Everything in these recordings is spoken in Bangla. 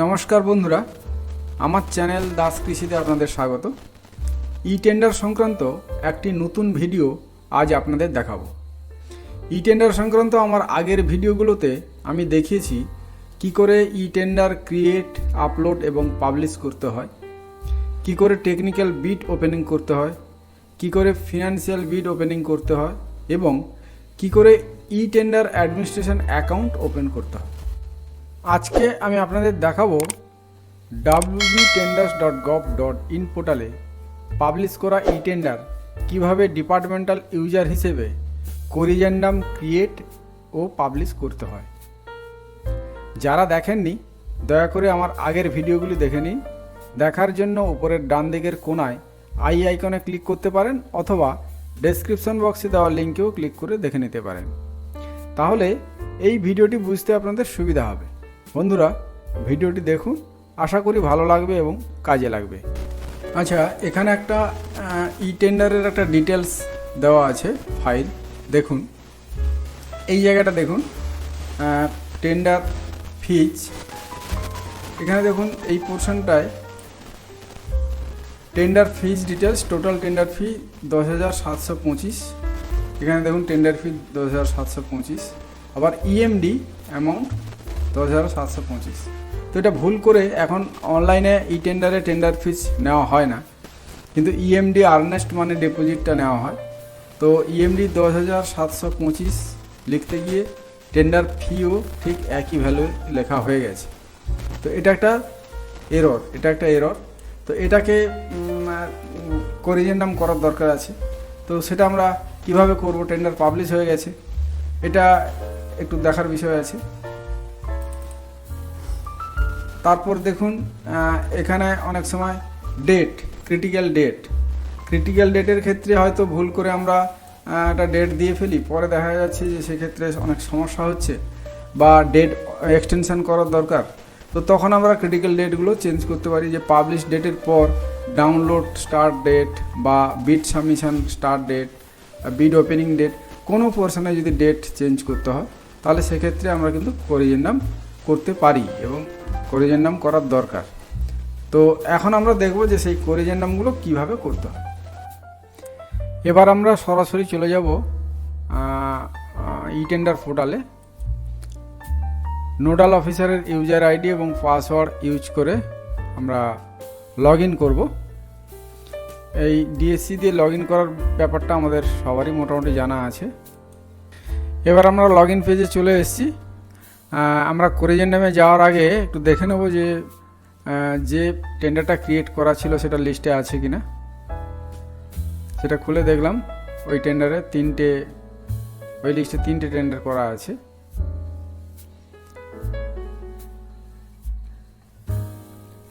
নমস্কার বন্ধুরা, আমার চ্যানেল দাস কৃষিতে আপনাদের স্বাগত। ইটেন্ডার সংক্রান্ত একটি নতুন ভিডিও আজ আপনাদের দেখাবো। ইটেন্ডার সংক্রান্ত আমার আগের ভিডিওগুলোতে আমি দেখিয়েছি কি করে ইটেন্ডার ক্রিয়েট, আপলোড এবং পাবলিশ করতে হয়, কি করে টেকনিক্যাল বিড ওপেনিং করতে হয়, কি করে ফিনান্সিয়াল বিড ওপেনিং করতে হয় এবং কি করে ইটেন্ডার অ্যাডমিনিস্ট্রেশন অ্যাকাউন্ট ওপেন করতে হয়। আজকে আমি আপনাদের দেখাবো wbtenders.gov.in পোর্টালে পাবলিশ করা ইটেন্ডার কিভাবে ডিপার্টমেন্টাল ইউজার হিসেবে করিজেন্ডাম ক্রিয়েট ও পাবলিশ করতে হয়। যারা দেখেননি দয়া করে আমার আগের ভিডিওগুলি দেখে নিন। দেখার জন্য উপরের ডান দিকের কোনায় আই আইকনে ক্লিক করতে পারেন অথবা ডেসক্রিপশন বক্সে দেওয়া লিঙ্কেও ক্লিক করে দেখে নিতে পারেন। তাহলে এই ভিডিওটি বুঝতে আপনাদের সুবিধা হবে। বন্ধুরা, ভিডিওটি দেখুন, আশা করি ভালো লাগবে এবং কাজে লাগবে। আচ্ছা, এখানে একটা ইটেন্ডারের একটা ডিটেলস দেওয়া আছে, ফাইল দেখুন। এই জায়গাটা দেখুন, টেন্ডার ফিজ। এখানে দেখুন এই পোর্শনটায় টেন্ডার ফিজ ডিটেলস, টোটাল টেন্ডার ফি 10,725। এখানে দেখুন টেন্ডার ফি 10,725। আবার ইএমডি অ্যামাউন্ট 10,725। তো এটা ভুল করে এখন অনলাইনে ইটেন্ডারে টেন্ডার ফিজ নেওয়া হয় না, কিন্তু ইএমডি আর্নেস্ট মানে ডিপোজিটটা নেওয়া হয়। তো ইএমডি 10,725 লিখতে গিয়ে টেন্ডার ফিও ঠিক একই ভ্যালু লেখা হয়ে গেছে। তো এটা একটা এরর। তো এটাকে করিজেন্ডাম করার দরকার আছে। তো সেটা আমরা কিভাবে করব? টেন্ডার পাবলিশ হয়ে গেছে, এটা একটু দেখার বিষয় আছে। তারপর দেখুন এখানে অনেক সময় ক্রিটিক্যাল ডেটের ক্ষেত্রে হয়তো ভুল করে আমরা একটা ডেট দিয়ে ফেলি, পরে দেখা যাচ্ছে যে সেক্ষেত্রে অনেক সমস্যা হচ্ছে বা ডেট এক্সটেনশন করার দরকার। তো তখন আমরা ক্রিটিক্যাল ডেটগুলো চেঞ্জ করতে পারি, যে পাবলিশ ডেটের পর ডাউনলোড স্টার্ট ডেট বা বিড সাবমিশন স্টার্ট ডেট, বিড ওপেনিং ডেট, কোনো পোর্শনে যদি ডেট চেঞ্জ করতে হয় তাহলে সেক্ষেত্রে আমরা কিন্তু করিজেন্ডাম করতে পারি এবং করিজেন্ডাম করার দরকার। তো এখন আমরা দেখব যে সেই করিজেন্ডামগুলো কিভাবে করতে হয়। এবার আমরা সরাসরি চলে যাব ইটেন্ডার পোর্টালে। নোডাল অফিসারের ইউজার আইডি এবং পাসওয়ার্ড ইউজ করে আমরা লগ ইন করব। এই ডিএসসি দিয়ে লগ ইন করার ব্যাপারটা আমাদের সবারই মোটামুটি জানা আছে। এবার আমরা লগ ইন পেজে চলে এসেছি। আমরা করিজেন্ডামে যাওয়ার আগে একটু দেখে নেব যে টেন্ডারটা ক্রিয়েট করা ছিল সেটা লিস্টে আছে কিনা। সেটা খুলে দেখলাম ওই লিস্টে তিনটে টেন্ডার করা আছে।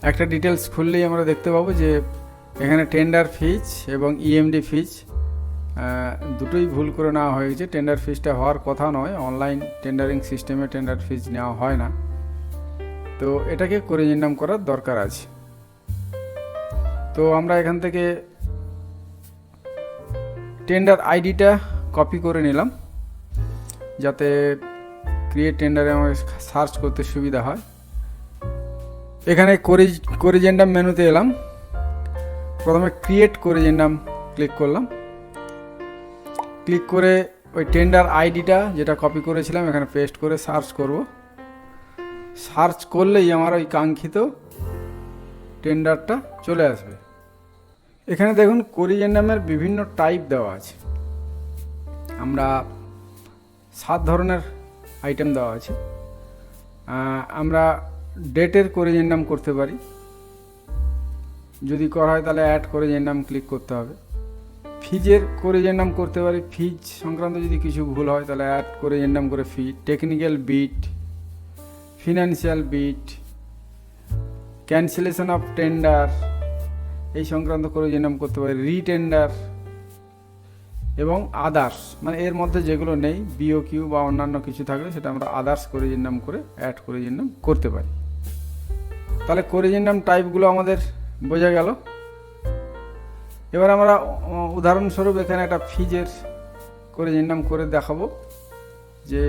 একটা ডিটেলস খুললেই আমরা দেখতে পাবো যে এখানে টেন্ডার ফিজ এবং ইএমডি ফিজ দুটোই ভুল করে নেওয়া হয়ে গেছে। টেন্ডার ফিজটা হওয়ার কথা নয়, অনলাইন টেন্ডারিং সিস্টেমে টেন্ডার ফিজ নেওয়া হয় না। তো এটাকে করিজেন্ডাম করার দরকার আছে। তো আমরা এখান থেকে টেন্ডার আইডিটা কপি করে নিলাম যাতে ক্রিয়েট টেন্ডারে আমাকে সার্চ করতে সুবিধা হয়। এখানে করিজেন্ডাম মেনুতে এলাম, প্রথমে ক্রিয়েট করিজেন্ডাম ক্লিক করলাম। ক্লিক করে ওই টেন্ডার আইডিটা যেটা কপি করেছিলাম এখানে পেস্ট করে সার্চ করব। সার্চ করলেই আমার ওই কাঙ্ক্ষিত টেন্ডারটা চলে আসবে। এখানে দেখুন করিজেন্ডামের বিভিন্ন টাইপ দেওয়া আছে। আমরা 7 ধরনের আইটেম দেওয়া আছে। আমরা ডেটের করিজেন্ডাম করতে পারি, যদি করা হয় তাহলে অ্যাড করিজেন্ডাম ক্লিক করতে হবে। ফিজের করিজেন্ডাম করতে পারি, ফিজ সংক্রান্ত যদি কিছু ভুল হয় তাহলে অ্যাড করিজেন্ডাম করে fee. Technical bid, financial bid, cancellation of tender এই সংক্রান্ত করিজেন্ডাম করতে পারি। রিটেন্ডার এবং আদার্স, মানে এর মধ্যে যেগুলো নেই বিওকিউ বা অন্যান্য কিছু থাকলে সেটা আমরা আদার্স করিজেন্ডাম করে অ্যাড করিজেন্ডাম করতে পারি। তাহলে করিজেন্ডাম টাইপগুলো আমাদের বোঝা গেল। এবার আমরা উদাহরণস্বরূপ এখানে একটা ফিজের করিজেন্ডাম করে দেখাবো যে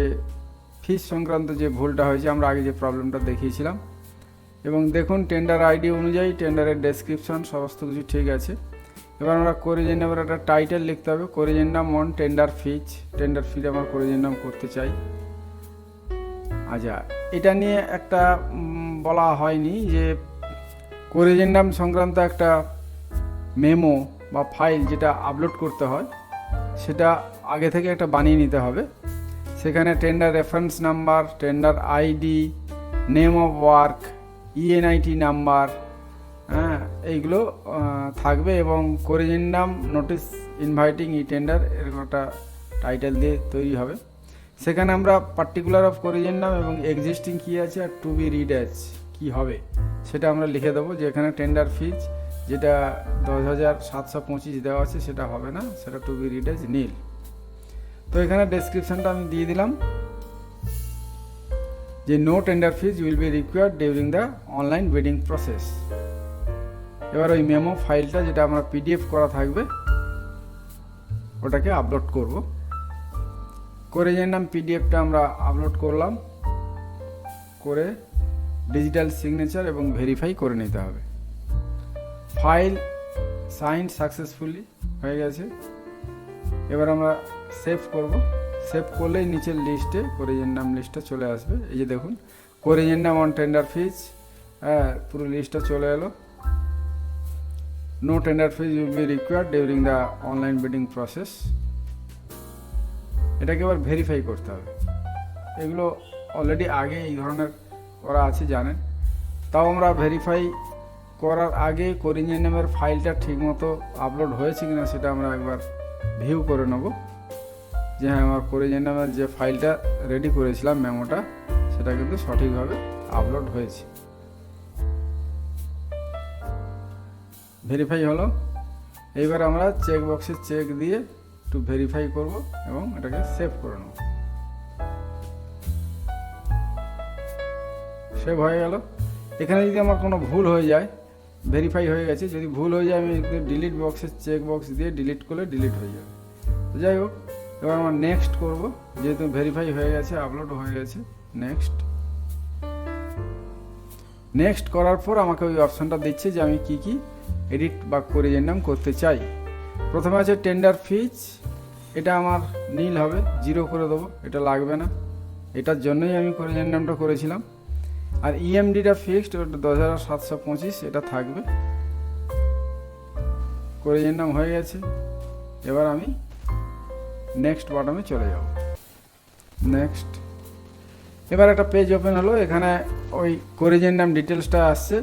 ফিজ সংক্রান্ত যে ভুলটা হয়েছে, আমরা আগে যে প্রবলেমটা দেখিয়েছিলাম এবং দেখুন টেন্ডার আইডি অনুযায়ী টেন্ডারের ডেসক্রিপশন সমস্ত কিছু ঠিক আছে। এবার আমরা করিজেন্ডামের একটা টাইটেল লিখতে হবে, corrigendum on tender fees. Tender fees আমরা করিজেন্ডাম করতে চাই। আচ্ছা, এটা নিয়ে একটা বলা হয়নি যে করিজেন্ডাম সংক্রান্ত একটা মেমো বা ফাইল যেটা আপলোড করতে হয় সেটা আগে থেকে একটা বানিয়ে নিতে হবে। সেখানে tender reference number, tender ID, name of work, ENIT number, হ্যাঁ এইগুলো থাকবে এবং করিজেন্ডাম নোটিস ইনভাইটিং ইটেন্ডার এরকম একটা টাইটেল দিয়ে তৈরি হবে। সেখানে আমরা পার্টিকুলার অফ করিজেন্ডাম এবং এক্সিস্টিং কী আছে আর টু বি রিড অ্যাজ কী হবে সেটা আমরা লিখে দেবো। যে এখানে টেন্ডার ফিজ যেটা 10,725 দেওয়া আছে সেটা হবে না, সেটা to be read as nil. তো এখানে ডেসক্রিপশানটা আমি দিয়ে দিলাম যে no tender fees will be required during the online bidding process. এবার ওই মেমো ফাইলটা যেটা আমরা পিডিএফ করা থাকবে ওটাকে আপলোড করব। করিজেন্ডাম পিডিএফটা আমরা আপলোড করলাম, করে ডিজিটাল সিগনেচার এবং ভেরিফাই করে নিতে হবে। ফাইল সাইন্ড সাকসেসফুলি হয়ে গেছে। এবার আমরা সেভ করব। সেভ করলেই নিচের লিস্টে করিজেন্ডাম লিস্টটা চলে আসবে। এই যে দেখুন করিজেন্ডাম অন টেন্ডার ফিজ, পুরো লিস্টটা চলে এলো। No tender fees will be required during the online bidding process. এটাকে এবার ভেরিফাই করতে হবে। এগুলো অলরেডি আগে এই ধরনের করা আছে জানেন, তাও আমরা ভেরিফাই করার আগে করিজেন্ডামের ফাইলটা ঠিকমতো আপলোড হয়েছে কিনা সেটা আমরা একবার ভিউ করে নেব যে হ্যাঁ আমার করিজেন্ডামের যে ফাইলটা রেডি করেছিলাম মেমোটা সেটা কিন্তু সঠিকভাবে আপলোড হয়েছে। ভেরিফাই হলো। এইবার আমরা চেক বক্সে চেক দিয়ে একটু ভেরিফাই করব এবং এটাকে সেভ করে নেব। সেভ হয়ে গেল। এখানে যদি আমার কোনো ভুল হয়ে যায়, ভেরিফাই হয়ে গেছে, যদি ভুল হয়ে যায় আমি ডিলিট বক্সে চেক বক্স দিয়ে ডিলিট করলে ডিলিট হয়ে যাবে। তো যাই হোক, এবার আমরা নেক্সট করব, যেহেতু ভেরিফাই হয়ে গেছে, আপলোড হয়ে গেছে। নেক্সট নেক্সট করার পর আমাকে ওই অপশানটা দিচ্ছে যে আমি কি কি এডিট বা করিজেন্ডাম করতে চাই। প্রথমে আছে টেন্ডার ফিজ, এটা আমার নীল হবে, 0 করে দেবো, এটা লাগবে না, এটার জন্যই আমি করিজেন্ডামটা করেছিলাম। আর ইএমডিটা ফিক্সড, ওটা 10,725, এটা থাকবে। করিজেন্ডাম হয়ে গেছে। এবার আমি নেক্সট বাটনে চলে যাব। নেক্সট। এবার একটা পেজ ওপেন হলো, এখানে ওই করিজেন্ডাম ডিটেলসটা আসছে।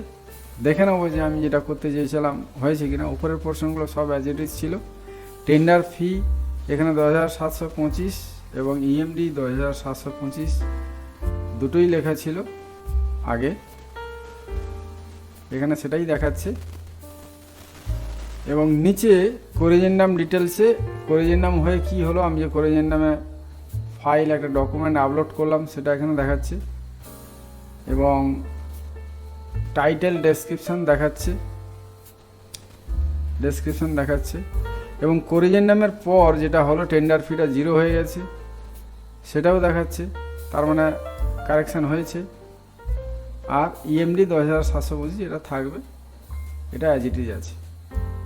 দেখে নেবো যে আমি যেটা করতে চেয়েছিলাম হয়েছে কিনা। উপরের পোর্শনগুলো সব অ্যাজ ইট ইজ ছিল। টেন্ডার ফি এখানে 10,725 এবং ইএমডি 10,725 দুটোই লেখা ছিল আগে, এখানে সেটাই দেখাচ্ছে। এবং নিচে করিজেন্ডাম ডিটেলসে করিজেন্ডাম হয়ে কি হলো, আমি যে করিজেন্ডামে ফাইল একটা ডকুমেন্ট আপলোড করলাম সেটা এখানে দেখাচ্ছে এবং টাইটেল ডেসক্রিপশন দেখাচ্ছে এবং করিজেন্ডামের পর যেটা হলো টেন্ডার ফিটা 0 হয়ে গেছে সেটাও দেখাচ্ছে, তার মানে কারেকশান হয়েছে। আর ইএমডি 10,725 এটা থাকবে, এটা অ্যাজ ইট ইজ আছে।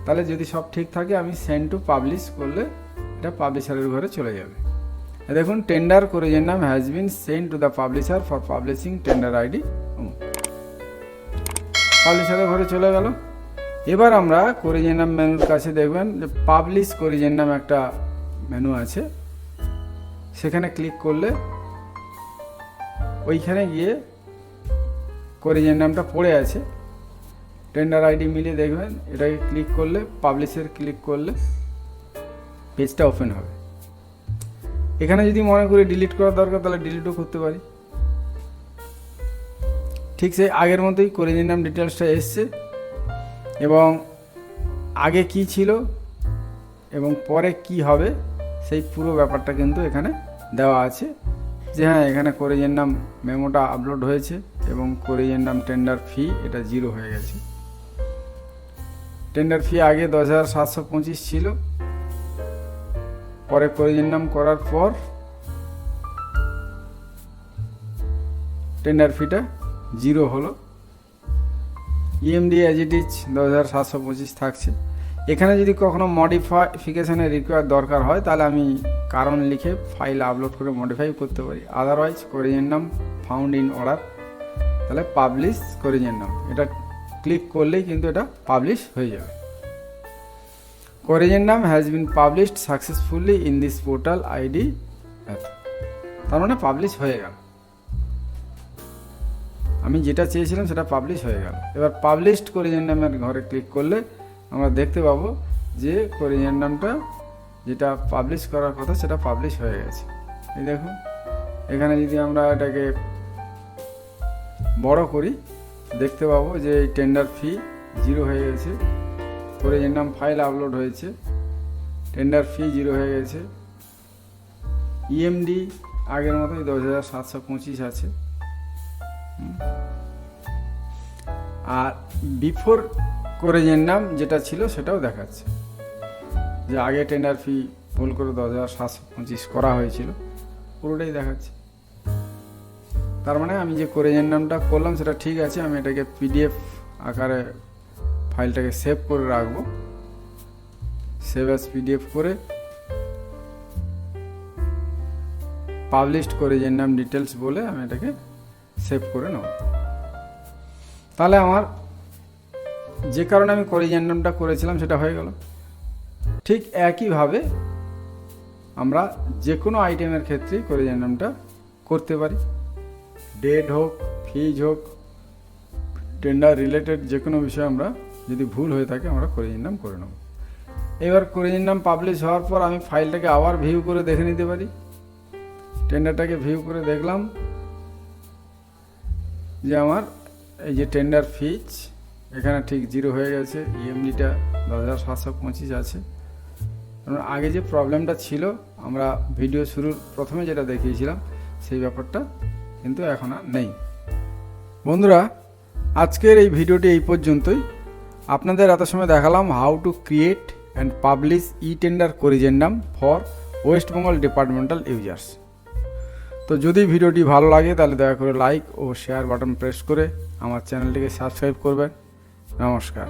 তাহলে যদি সব ঠিক থাকে আমি সেন্ড টু পাবলিশ করলে এটা পাবলিশারের ঘরে চলে যাবে। দেখুন tender corrigendum has been send to the publisher for publishing tender ID. পাবলিশারের ঘরে চলে গেল। এবার আমরা করিজেন্ডাম মেনুর কাছে দেখবেন যে পাবলিশ করিজেন্ডাম একটা মেনু আছে, সেখানে ক্লিক করলে ওইখানে গিয়ে করিজেন্ডামটা পড়ে আছে, টেন্ডার আইডি মিলিয়ে দেখবেন। এটাকে ক্লিক করলে, পাবলিশের ক্লিক করলে পেজটা ওপেন হবে। এখানে যদি মনে করি ডিলিট করার দরকার তাহলে ডিলিটও করতে পারি। ঠিক সেই আগের মতোই করিজেন্ডাম ডিটেলসটা এসছে এবং আগে কি ছিল এবং পরে কি হবে সেই পুরো ব্যাপারটা কিন্তু এখানে দেওয়া আছে যে হ্যাঁ এখানে করিজেন্ডাম মেমোটা আপলোড হয়েছে এবং করিজেন্ডাম টেন্ডার ফি এটা 0 হয়ে গেছে। টেন্ডার ফি আগে 10,725 ছিল, পরে করিজেন্ডাম করার পর টেন্ডার ফিটা 0 হলো ইএমডি অ্যাজ ইট ইজ 2725 থাকছে। এখানে যদি কখনো মডিফিকেশানের রিকোয়ার দরকার হয় তাহলে আমি কারণ লিখে ফাইল আপলোড করে মডিফাই করতে পারি। Otherwise corrigendum found in order, তাহলে পাবলিশ করিজেন্ডাম এটা ক্লিক করলেই কিন্তু এটা পাবলিশ হয়ে যাবে। Corrigendum has been published successfully in this portal ID, তার মানে পাবলিশ হয়ে গেল। আমি যেটা চেয়েছিলাম সেটা পাবলিশ হয়ে গেল। এবার পাবলিশড করিজেন্ডামের ঘরে ক্লিক করলে আমরা দেখতে পাবো যে করিজেন্ডামটা যেটা পাবলিশ করার কথা সেটা পাবলিশ হয়ে গেছে। এই দেখুন, এখানে যদি আমরা এটাকে বড় করি দেখতে পাবো যে এই টেন্ডার ফি 0 হয়ে গেছে, করিজেন্ডাম ফাইল আপলোড হয়েছে, টেন্ডার ফি 0 হয়ে গেছে, ইএমডি আগের মতোই 10725 আছে। আর বিফোর করিজেন্ডাম যেটা ছিল সেটাও দেখাচ্ছে যে আগে টেন্ডার ফি ভুল করে 10725 করা হয়েছিল, পুরোটাই দেখাচ্ছে। তার মানে আমি যে করিজেন্ডামটা করলাম সেটা ঠিক আছে। আমি এটাকে পিডিএফ আকারে ফাইলটাকে সেভ করে রাখবো, সেভ অ্যাজ পিডিএফ করে পাবলিশড করিজেন্ডাম ডিটেলস বলে আমি এটাকে সেভ করে নেব। তাহলে আমার যে কারণে আমি করিজেন্ডামটা করেছিলাম সেটা হয়ে গেল। ঠিক একইভাবে আমরা যে কোনো আইটেমের ক্ষেত্রেই করিজেন্ডামটা করতে পারি। ডেট হোক, ফিজ হোক, টেন্ডার রিলেটেড যে কোনো বিষয়ে আমরা যদি ভুল হয়ে থাকে আমরা করিজেন্ডাম করে নেব। এবার করিজেন্ডাম পাবলিশ হওয়ার পর আমি ফাইলটাকে আবার ভিউ করে দেখে নিতে পারি। টেন্ডারটাকে ভিউ করে দেখলাম যে আমার এই যে টেন্ডার ফিজ এখানে ঠিক 0 হয়ে গেছে, ইএমডিটা 10725 আছে। কারণ আগে যে প্রবলেমটা ছিল আমরা ভিডিও শুরুর প্রথমে যেটা দেখিয়েছিলাম সেই ব্যাপারটা কিন্তু এখন আর নেই। বন্ধুরা, আজকের এই ভিডিওটি এই পর্যন্তই। আপনাদের এত সময় দেখালাম how to create and publish e tender corrigendum for West Bengal departmental users. তো যদি ভিডিওটি ভালো লাগে তাহলে দয়া করে লাইক ও শেয়ার বাটন প্রেস করে আমার চ্যানেলটিকে সাবস্ক্রাইব করবেন। নমস্কার।